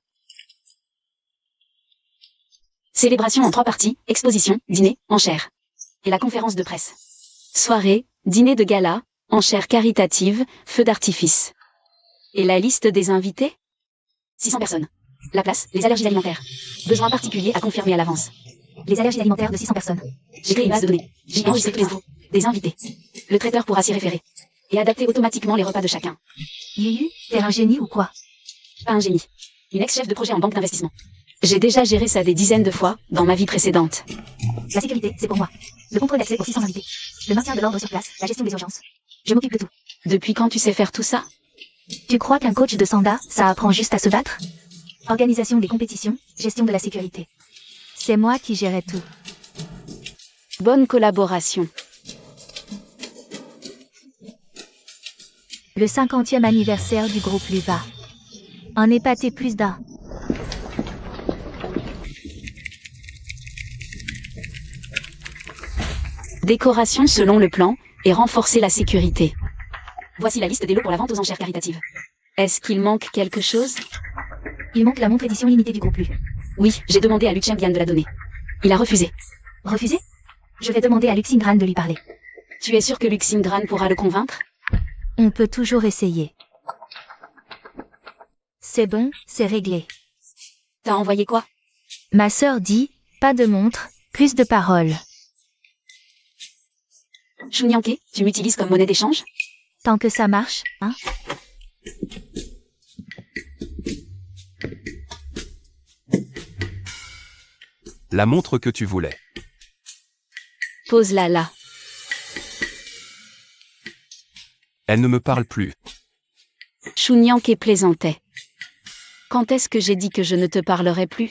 Célébration en 3 parties, exposition, dîner, enchères. Et la conférence de presse. Soirée, dîner de gala, enchères caritatives, feux d'artifice. Et la liste des invités? 600 personnes. La place, les allergies alimentaires. Besoins particuliers à confirmer à l'avance. Les allergies alimentaires de 600 personnes. J'ai créé une base de données. J'ai enregistré toutes les infos. Des invités. Le traiteur pourra s'y référer. Et adapter automatiquement les repas de chacun. Yuyu, t'es un génie ou quoi? Pas un génie. Une ex-chef de projet en banque d'investissement. J'ai déjà géré ça des dizaines de fois, dans ma vie précédente. La sécurité, c'est pour moi. Le contrôle d'accès aux 600 invités. Le maintien de l'ordre sur place, la gestion des urgences. Je m'occupe de tout. Depuis quand tu sais faire tout ça? Tu crois qu'un coach de Sanda, ça apprend juste à se battre? Organisation des compétitions, gestion de la sécurité. C'est moi qui gérais tout. Bonne collaboration. Le 50e anniversaire du groupe Luva. En épaté plus d'un. Décoration selon le plan, et renforcer la sécurité. Voici la liste des lots pour la vente aux enchères caritatives. Est-ce qu'il manque quelque chose? Il manque la montre édition limitée du groupe Lu. Oui, j'ai demandé à Luc Chengyan de la donner. Il a refusé. Refusé? Je vais demander à Luxingran de lui parler. Tu es sûr que Luc Singran pourra le convaincre? On peut toujours essayer. C'est bon, c'est réglé. T'as envoyé quoi? Ma sœur dit, pas de montre, plus de paroles. Chunyanke, tu m'utilises comme monnaie d'échange? Tant que ça marche, hein? La montre que tu voulais. Pose-la là. Elle ne me parle plus. Chunyanke plaisantait. Quand est-ce que j'ai dit que je ne te parlerai plus?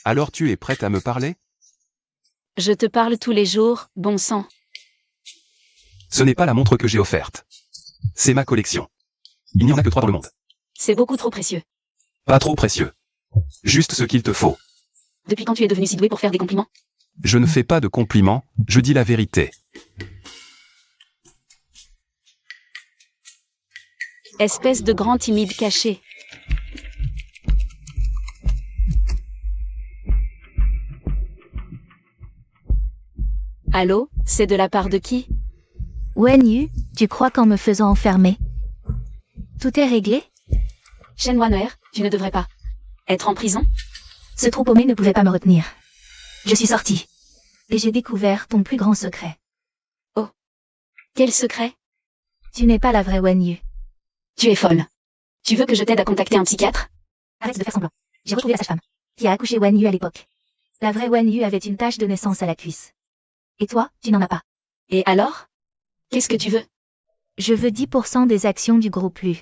Alors tu es prête à me parler? Je te parle tous les jours, bon sang. Ce n'est pas la montre que j'ai offerte. C'est ma collection. Il n'y en a que 3 dans le monde. C'est beaucoup trop précieux. Pas trop précieux. Juste ce qu'il te faut. Depuis quand tu es devenu si doué pour faire des compliments? Je ne fais pas de compliments, je dis la vérité. Espèce de grand timide caché. Allô, c'est de la part de qui? Wen Yu, tu crois qu'en me faisant enfermer, tout est réglé? Shen Wan'er, tu ne devrais pas être en prison? Ce trou paumé ne pouvait pas me retenir. Je suis sortie. Et j'ai découvert ton plus grand secret. Oh. Quel secret? Tu n'es pas la vraie Wen Yu. Tu es folle. Tu veux que je t'aide à contacter un psychiatre? Arrête de faire semblant. J'ai retrouvé la sage-femme, qui a accouché Wen Yu à l'époque. La vraie Wen Yu avait une tache de naissance à la cuisse. Et toi, tu n'en as pas. Et alors? Qu'est-ce que tu veux? Je veux 10% des actions du groupe Lu.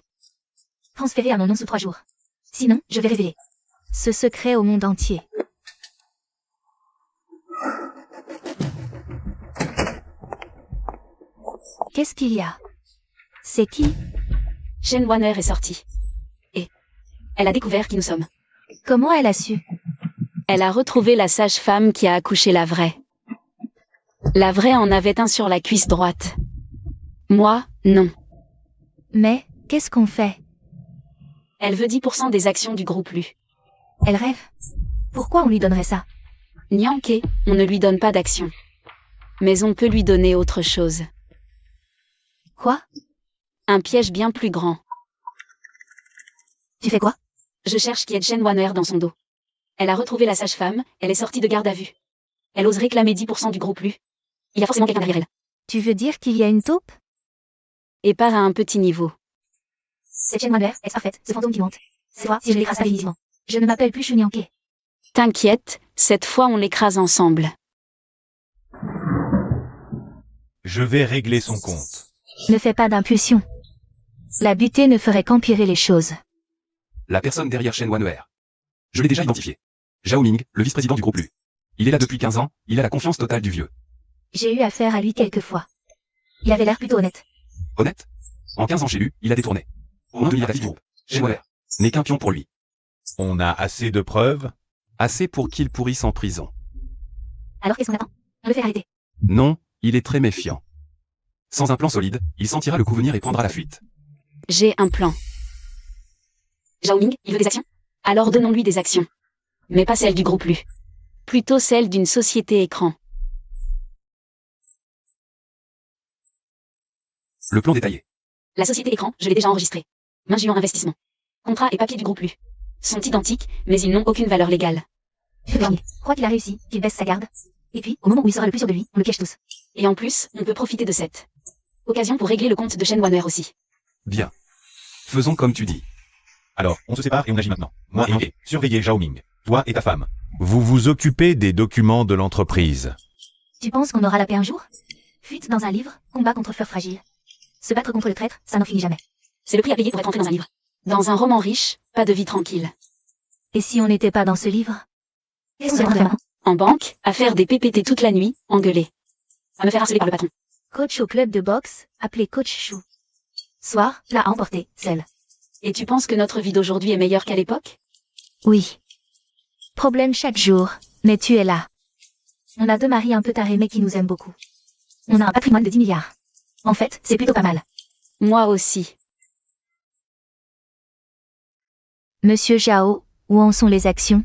Transférées à mon nom sous 3 jours. Sinon, je vais révéler ce secret au monde entier. Qu'est-ce qu'il y a? C'est qui? Shen Wan'er est sortie. Et elle a découvert qui nous sommes. Comment elle a su? Elle a retrouvé la sage-femme qui a accouché la vraie. La vraie en avait un sur la cuisse droite. Moi, non. Mais, qu'est-ce qu'on fait? Elle veut 10% des actions du groupe Lu. Elle rêve. Pourquoi on lui donnerait ça? Nyanke, on ne lui donne pas d'action. Mais on peut lui donner autre chose. Quoi? Un piège bien plus grand. Tu fais quoi? Je cherche qui est Shen Wan'er dans son dos. Elle a retrouvé la sage-femme, elle est sortie de garde à vue. Elle ose réclamer 10% du groupe Lu. Il y a forcément quelqu'un derrière elle. Tu veux dire qu'il y a une taupe? Et pas à un petit niveau. C'est Shen Wan'er, ex-parfaite, ce fantôme qui monte. C'est toi, si je l'écrase pas vivement. Je ne m'appelle plus Chunyanke. T'inquiète, cette fois on l'écrase ensemble. Je vais régler son compte. Ne fais pas d'impulsion. La butée ne ferait qu'empirer les choses. La personne derrière Shen Wan'er. Je l'ai déjà identifié. Zhao Ming, le vice-président du groupe Lu. Il est là depuis 15 ans, il a la confiance totale du vieux. J'ai eu affaire à lui quelques fois. Il avait l'air plutôt honnête. Honnête? En 15 ans chez Lu, il a détourné. Au moins 2 milliards du groupe. Shen Wan'er n'est qu'un pion pour lui. On a assez de preuves? Assez pour qu'il pourrisse en prison. Alors qu'est-ce qu'on attend? On le fait arrêter. Non, il est très méfiant. Sans un plan solide, il sentira le coup venir et prendra la fuite. J'ai un plan. Zhao Ming, il veut des actions? Alors donnons-lui des actions. Mais pas celles du groupe Lu. Plutôt celles d'une société écran. Le plan détaillé. La société écran, je l'ai déjà enregistrée. Minjuan Investissement. Contrat et papier du groupe Lu. Sont identiques, mais ils n'ont aucune valeur légale. Je crois qu'il a réussi, qu'il baisse sa garde. Et puis, au moment où il sera le plus sûr de lui, on le piège tous. Et en plus, on peut profiter de cette occasion pour régler le compte de Shen Wanner aussi. Bien. Faisons comme tu dis. Alors, on se sépare et on agit maintenant. Moi et Anke, surveillez Zhao Ming. Toi et ta femme. Vous vous occupez des documents de l'entreprise. Tu penses qu'on aura la paix un jour? Fuite dans un livre, combat contre fleurs fragiles. Se battre contre le traître, ça n'en finit jamais. C'est le prix à payer pour être entré dans un livre. Dans un roman riche, pas de vie tranquille. Et si on n'était pas dans ce livre? Qu'est-ce qu'on devrait faire maintenant? En banque, à faire des PPT toute la nuit, engueuler. À me faire harceler par le patron. Coach au club de boxe, appelé Coach Chou. Soir, plat à emporter, seul. Et tu penses que notre vie d'aujourd'hui est meilleure qu'à l'époque? Oui. Problème chaque jour, mais tu es là. On a 2 maris un peu tarés mais qui nous aiment beaucoup. On a un patrimoine de 10 milliards. En fait, c'est plutôt pas mal. Moi aussi. Monsieur Zhao, où en sont les actions?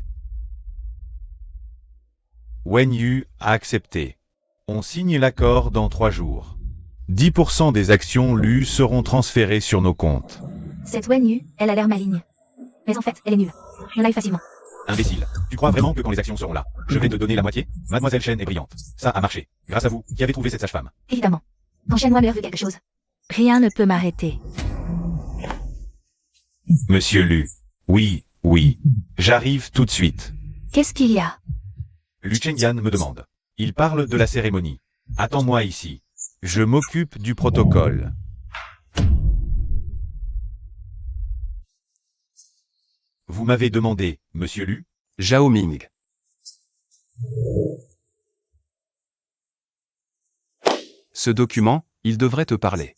Wen Yu a accepté. On signe l'accord dans 3 jours. 10% des actions Lu seront transférées sur nos comptes. Cette Wen Yu, elle a l'air maligne. Mais en fait, elle est nulle. On l'a eu facilement. Imbécile. Tu crois vraiment que quand les actions seront là, je vais te donner la moitié? Mademoiselle Chen est brillante. Ça a marché. Grâce à vous, qui avez trouvé cette sage-femme. Évidemment. Quand Shen Wanner veut quelque chose. Rien ne peut m'arrêter. Monsieur Lu. Oui, oui. J'arrive tout de suite. Qu'est-ce qu'il y a? Lu Chengyan me demande. Il parle de la cérémonie. Attends-moi ici. Je m'occupe du protocole. Vous m'avez demandé, monsieur Lu? Zhao Ming. Ce document, il devrait te parler.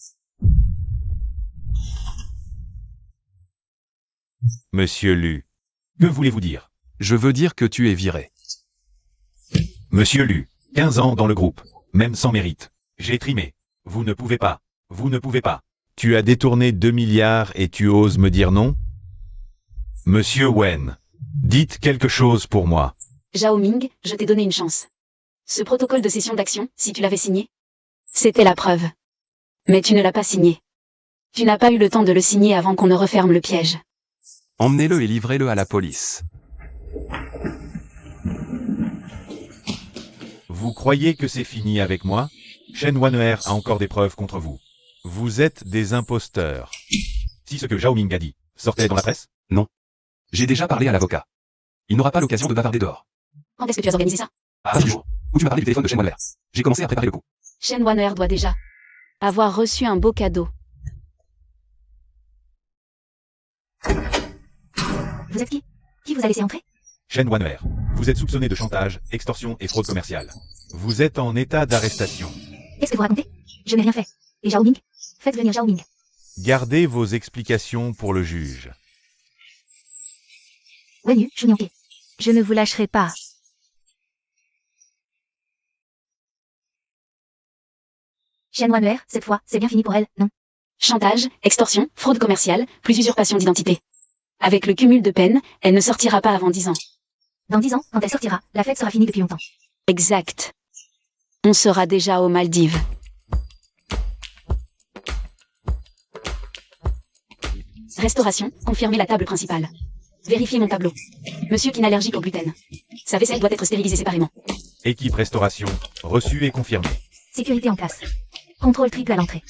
Monsieur Lu. Que voulez-vous dire? Je veux dire que tu es viré. Monsieur Lu. 15 ans dans le groupe. Même sans mérite. J'ai trimé. Vous ne pouvez pas. Vous ne pouvez pas. Tu as détourné 2 milliards et tu oses me dire non? Monsieur Wen. Dites quelque chose pour moi. Zhao Ming, je t'ai donné une chance. Ce protocole de cession d'action, si tu l'avais signé, c'était la preuve. Mais tu ne l'as pas signé. Tu n'as pas eu le temps de le signer avant qu'on ne referme le piège. Emmenez-le et livrez-le à la police. Vous croyez que c'est fini avec moi? Shen Wanner a encore des preuves contre vous. Vous êtes des imposteurs. Si ce que Zhao Ming a dit sortait dans la presse? Non. J'ai déjà parlé à l'avocat. Il n'aura pas l'occasion de bavarder dehors. Quand est-ce que tu as organisé ça? À du jour où tu m'as parlé du téléphone de Shen Wanner. J'ai commencé à préparer le coup. Shen Wanner doit déjà avoir reçu un beau cadeau. Vous êtes qui? Qui vous a laissé entrer? Shen Wanner. Vous êtes soupçonné de chantage, extorsion et fraude commerciale. Vous êtes en état d'arrestation. Qu'est-ce que vous racontez? Je n'ai rien fait. Et Zhao Ming? Faites venir Zhao Ming. Gardez vos explications pour le juge. Wen Yu, Chunyanke. Je ne vous lâcherai pas. Shen Wanner, cette fois, c'est bien fini pour elle, non? Chantage, extorsion, fraude commerciale, plus usurpation d'identité. Avec le cumul de peine, elle ne sortira pas avant 10 ans. Dans 10 ans, quand elle sortira, la fête sera finie depuis longtemps. Exact. On sera déjà aux Maldives. Restauration, confirmez la table principale. Vérifiez mon tableau. Monsieur qui est allergique au gluten. Sa vaisselle doit être stérilisée séparément. Équipe restauration, reçu et confirmé. Sécurité en place. Contrôle triple à l'entrée.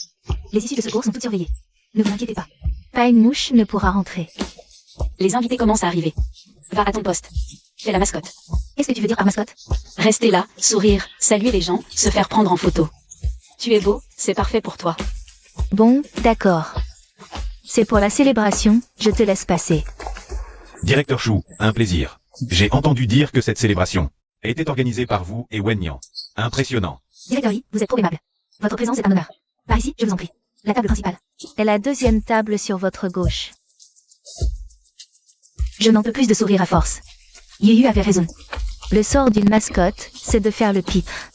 Les issues de secours sont toutes surveillées. Ne vous inquiétez pas. Pas une mouche ne pourra rentrer. Les invités commencent à arriver. Va à ton poste. Fais la mascotte. Qu'est-ce que tu veux dire par mascotte? Rester là, sourire, saluer les gens, se faire prendre en photo. Tu es beau, c'est parfait pour toi. Bon, d'accord. C'est pour la célébration, je te laisse passer. Directeur Chou, un plaisir. J'ai entendu dire que cette célébration était organisée par vous et Wen Yan. Impressionnant. Directeur Yi, vous êtes trop aimable. Votre présence est un honneur. Par ici, je vous en prie. La table principale. Et la deuxième table sur votre gauche. Je n'en peux plus de sourire à force. Yu avait raison. Le sort d'une mascotte, c'est de faire le pitre.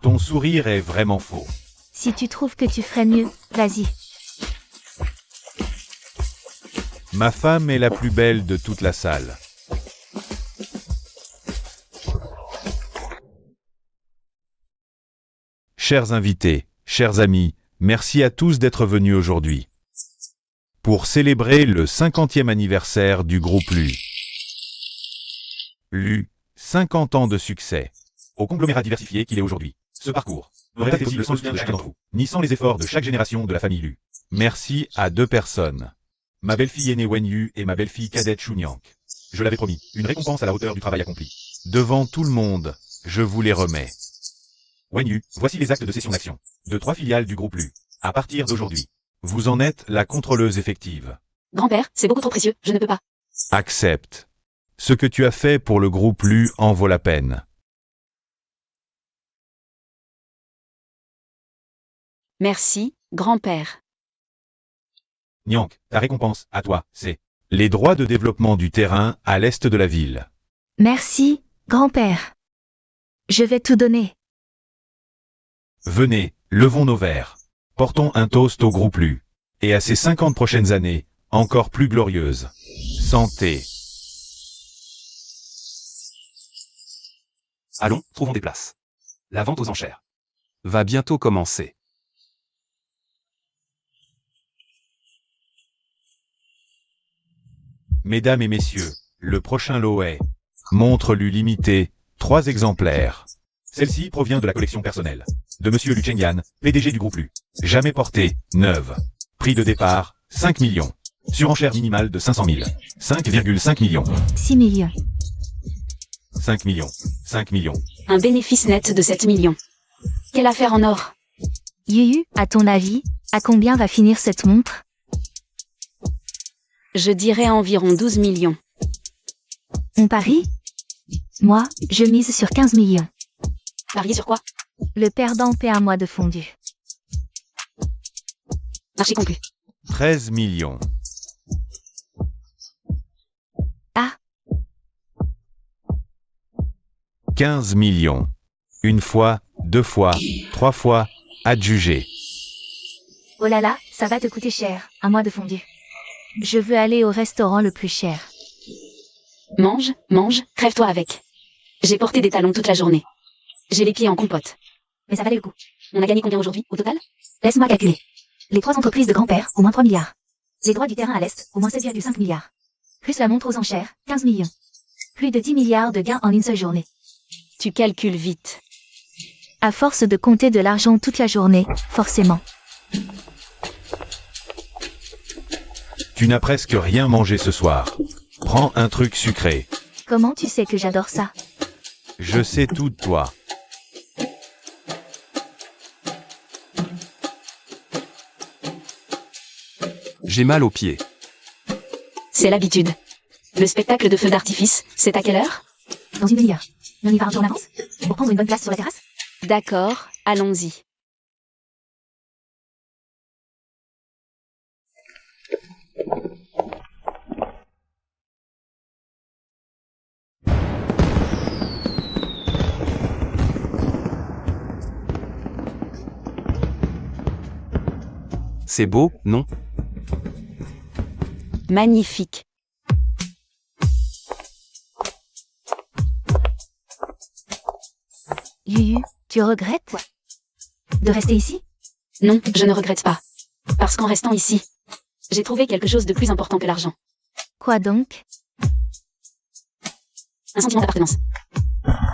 Ton sourire est vraiment faux. Si tu trouves que tu ferais mieux, vas-y. Ma femme est la plus belle de toute la salle. Chers invités, chers amis, merci à tous d'être venus aujourd'hui. Pour célébrer le 50e anniversaire du groupe LU. LU, 50 ans de succès. Au conglomérat diversifié qu'il est aujourd'hui. Ce parcours n'aurait pas été possible sans le soutien de chacun d'entre vous, ni sans les efforts de chaque génération de la famille LU. Merci à 2 personnes. Ma belle-fille aînée Wenyu et ma belle-fille cadette Chunyank. Je l'avais promis, une récompense à la hauteur du travail accompli. Devant tout le monde, je vous les remets. Wenyu, voici les actes de cession d'actions de 3 filiales du groupe LU. À partir d'aujourd'hui, vous en êtes la contrôleuse effective. Grand-père, c'est beaucoup trop précieux, je ne peux pas. Accepte. Ce que tu as fait pour le groupe LU en vaut la peine. Merci, grand-père. Nyank, ta récompense, à toi, c'est les droits de développement du terrain à l'est de la ville. Merci, grand-père. Je vais tout donner. Venez, levons nos verres. Portons un toast au groupe LU. Et à ces 50 prochaines années, encore plus glorieuses. Santé. Allons, trouvons des places. La vente aux enchères va bientôt commencer. Mesdames et messieurs, le prochain lot est montre LU limité, 3 exemplaires. Celle-ci provient de la collection personnelle de Monsieur Lu Chengyan, PDG du groupe LU. Jamais portée, neuve. Prix de départ, 5 millions. Surenchère minimale de 500 000. 5,5 millions. 6 millions. 5 millions. 5 millions. Un bénéfice net de 7 millions. Quelle affaire en or? Yuyu, à ton avis, à combien va finir cette montre? Je dirais environ 12 millions. On parie? Moi, je mise sur 15 millions. Parier sur quoi? Le perdant paie un mois de fondu. Marché conclu. 13 millions. Ah. 15 millions. Une fois, 2 fois, 3 fois, adjugé. Oh là là, ça va te coûter cher, un mois de fondu. Je veux aller au restaurant le plus cher. Mange, mange, crève-toi avec. J'ai porté des talons toute la journée. J'ai les pieds en compote. Mais ça valait le coup. On a gagné combien aujourd'hui, au total? Laisse-moi calculer. Les 3 entreprises de grand-père, au moins 3 milliards. Les droits du terrain à l'Est, au moins 16,5 milliards. Plus la montre aux enchères, 15 millions. Plus de 10 milliards de gains en une seule journée. Tu calcules vite. À force de compter de l'argent toute la journée, forcément. Tu n'as presque rien mangé ce soir. Prends un truc sucré. Comment tu sais que j'adore ça? Je sais tout de toi. J'ai mal aux pieds. C'est l'habitude. Le spectacle de feux d'artifice, c'est à quelle heure? Dans une demi-heure. On y va un peu en avance? Pour prendre une bonne place sur la terrasse? D'accord, allons-y. C'est beau, non? Magnifique. Yuyu, tu regrettes? De rester ici? Non, je ne regrette pas. Parce qu'en restant ici, j'ai trouvé quelque chose de plus important que l'argent. Quoi donc? Un sentiment d'appartenance.